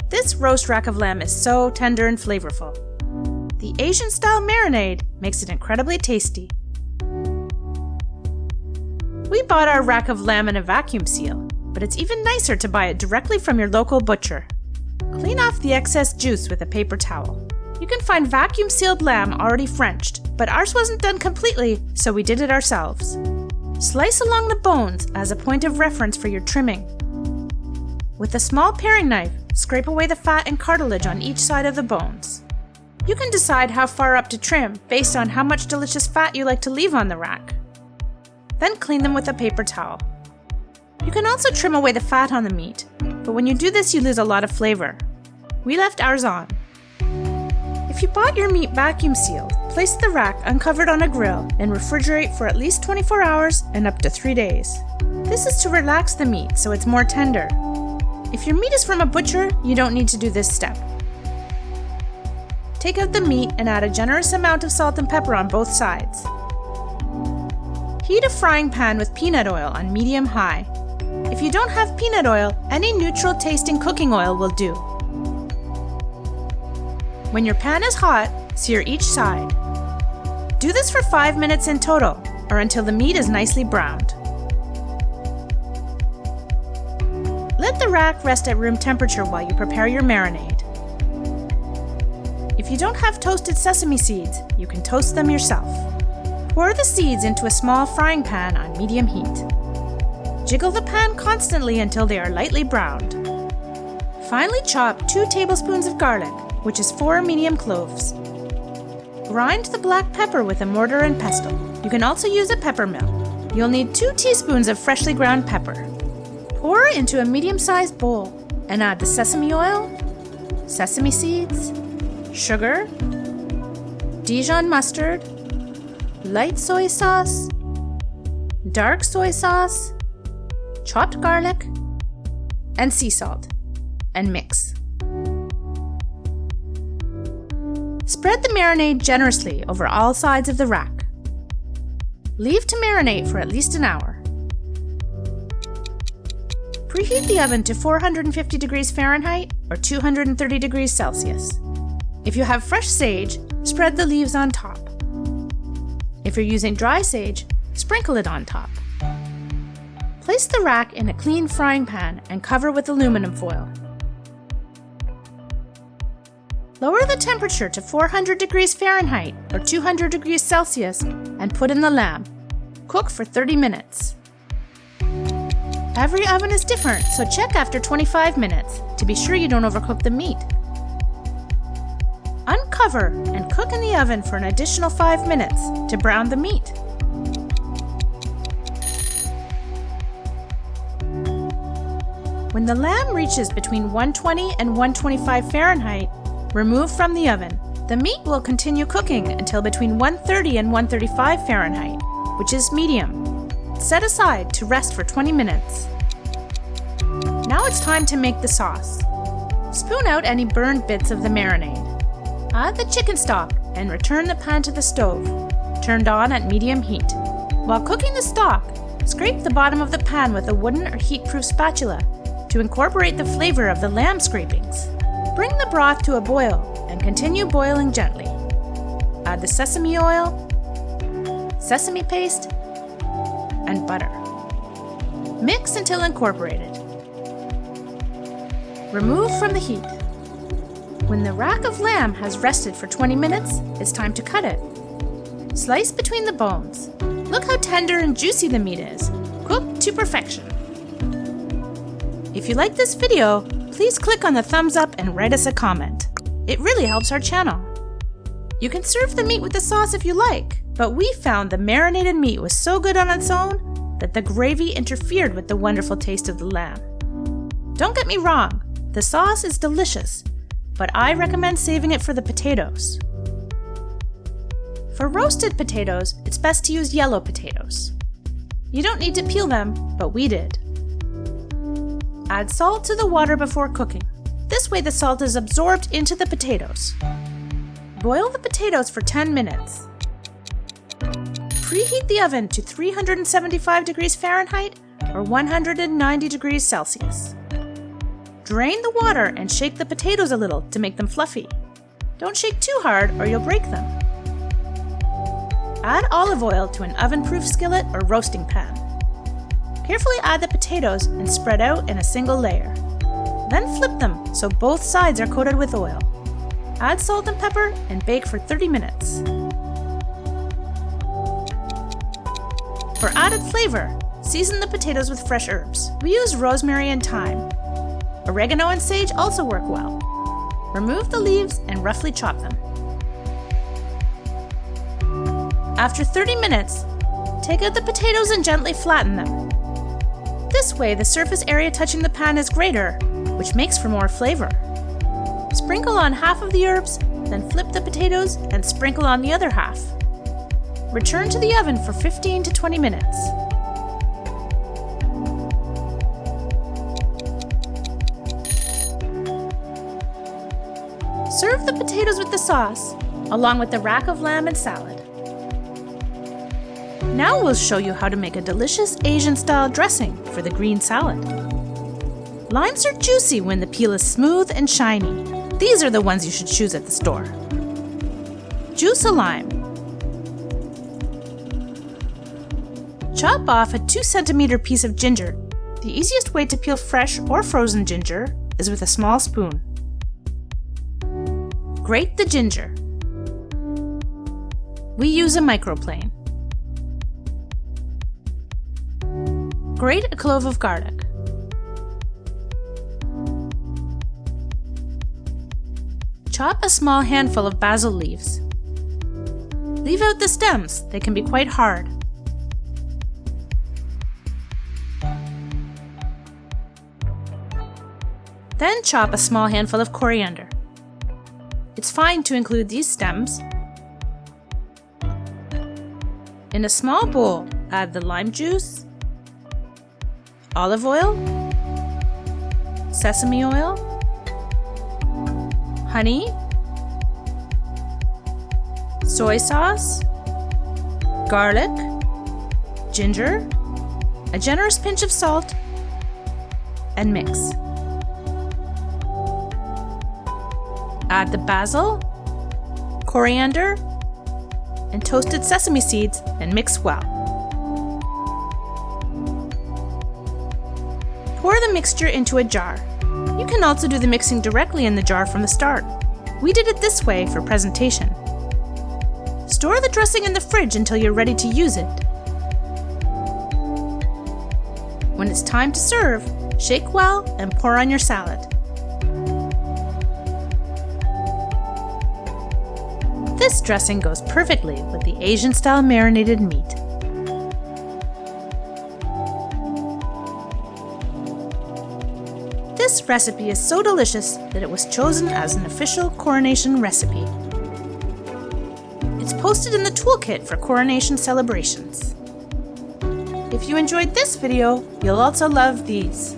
This roast rack of lamb is so tender and flavorful. The Asian-style marinade makes it incredibly tasty. We bought our rack of lamb in a vacuum seal, but it's even nicer to buy it directly from your local butcher. Clean off the excess juice with a paper towel. You can find vacuum-sealed lamb already Frenched, but ours wasn't done completely, so we did it ourselves. Slice along the bones as a point of reference for your trimming. With a small paring knife, scrape away the fat and cartilage on each side of the bones. You can decide how far up to trim based on how much delicious fat you like to leave on the rack. Then clean them with a paper towel. You can also trim away the fat on the meat, but when you do this you lose a lot of flavor. We left ours on. If you bought your meat vacuum sealed, place the rack uncovered on a grill and refrigerate for at least 24 hours and up to 3 days. This is to relax the meat so it's more tender. If your meat is from a butcher, you don't need to do this step. Take out the meat and add a generous amount of salt and pepper on both sides. Heat a frying pan with peanut oil on medium-high. If you don't have peanut oil, any neutral tasting cooking oil will do. When your pan is hot, sear each side. Do this for 5 minutes in total, or until the meat is nicely browned. Let the rack rest at room temperature while you prepare your marinade. If you don't have toasted sesame seeds, you can toast them yourself. Pour the seeds into a small frying pan on medium heat. Jiggle the pan constantly until they are lightly browned. Finely chop 2 tablespoons of garlic, which is 4 medium cloves. Grind the black pepper with a mortar and pestle. You can also use a pepper mill. You'll need 2 teaspoons of freshly ground pepper. Pour into a medium-sized bowl and add the sesame oil, sesame seeds, sugar, Dijon mustard, light soy sauce, dark soy sauce, chopped garlic, and sea salt, and mix. Spread the marinade generously over all sides of the rack. Leave to marinate for at least an hour. Preheat the oven to 450 degrees Fahrenheit or 230 degrees Celsius. If you have fresh sage, spread the leaves on top. If you're using dry sage, sprinkle it on top. Place the rack in a clean frying pan and cover with aluminum foil. Lower the temperature to 400 degrees Fahrenheit or 200 degrees Celsius and put in the lamb. Cook for 30 minutes. Every oven is different, so check after 25 minutes to be sure you don't overcook the meat. Uncover and cook in the oven for an additional 5 minutes to brown the meat. When the lamb reaches between 120 and 125 Fahrenheit, remove from the oven. The meat will continue cooking until between 130 and 135 Fahrenheit, which is medium. Set aside to rest for 20 minutes. Now it's time to make the sauce. Spoon out any burned bits of the marinade. Add the chicken stock and return the pan to the stove, turned on at medium heat. While cooking the stock, scrape the bottom of the pan with a wooden or heat-proof spatula to incorporate the flavor of the lamb scrapings. Bring the broth to a boil and continue boiling gently. Add the sesame oil, sesame paste, and butter. Mix until incorporated. Remove from the heat. When the rack of lamb has rested for 20 minutes, it's time to cut it. Slice between the bones. Look how tender and juicy the meat is. Cooked to perfection. If you like this video, please click on the thumbs up and write us a comment. It really helps our channel. You can serve the meat with the sauce if you like, but we found the marinated meat was so good on its own that the gravy interfered with the wonderful taste of the lamb. Don't get me wrong, the sauce is delicious, but I recommend saving it for the potatoes. For roasted potatoes, it's best to use yellow potatoes. You don't need to peel them, but we did. Add salt to the water before cooking. This way the salt is absorbed into the potatoes. Boil the potatoes for 10 minutes. Preheat the oven to 375 degrees Fahrenheit or 190 degrees Celsius. Drain the water and shake the potatoes a little to make them fluffy. Don't shake too hard or you'll break them. Add olive oil to an oven-proof skillet or roasting pan. Carefully add the potatoes and spread out in a single layer. Then flip them so both sides are coated with oil. Add salt and pepper and bake for 30 minutes. For added flavor, season the potatoes with fresh herbs. We use rosemary and thyme. Oregano and sage also work well. Remove the leaves and roughly chop them. After 30 minutes, take out the potatoes and gently flatten them. This way, the surface area touching the pan is greater, which makes for more flavor. Sprinkle on half of the herbs, then flip the potatoes and sprinkle on the other half. Return to the oven for 15 to 20 minutes. Serve the potatoes with the sauce, along with the rack of lamb and salad. Now we'll show you how to make a delicious Asian-style dressing for the green salad. Limes are juicy when the peel is smooth and shiny. These are the ones you should choose at the store. Juice a lime. Chop off a 2 cm piece of ginger. The easiest way to peel fresh or frozen ginger is with a small spoon. Grate the ginger. We use a microplane. Grate a clove of garlic. Chop a small handful of basil leaves. Leave out the stems, they can be quite hard. Then chop a small handful of coriander. It's fine to include these stems. In a small bowl, add the lime juice, olive oil, sesame oil, honey, soy sauce, garlic, ginger, a generous pinch of salt, and mix. Add the basil, coriander, and toasted sesame seeds and mix well. Pour the mixture into a jar. You can also do the mixing directly in the jar from the start. We did it this way for presentation. Store the dressing in the fridge until you're ready to use it. When it's time to serve, shake well and pour on your salad. This dressing goes perfectly with the Asian-style marinated meat. This recipe is so delicious that it was chosen as an official Coronation recipe. It's posted in the toolkit for Coronation celebrations. If you enjoyed this video, you'll also love these.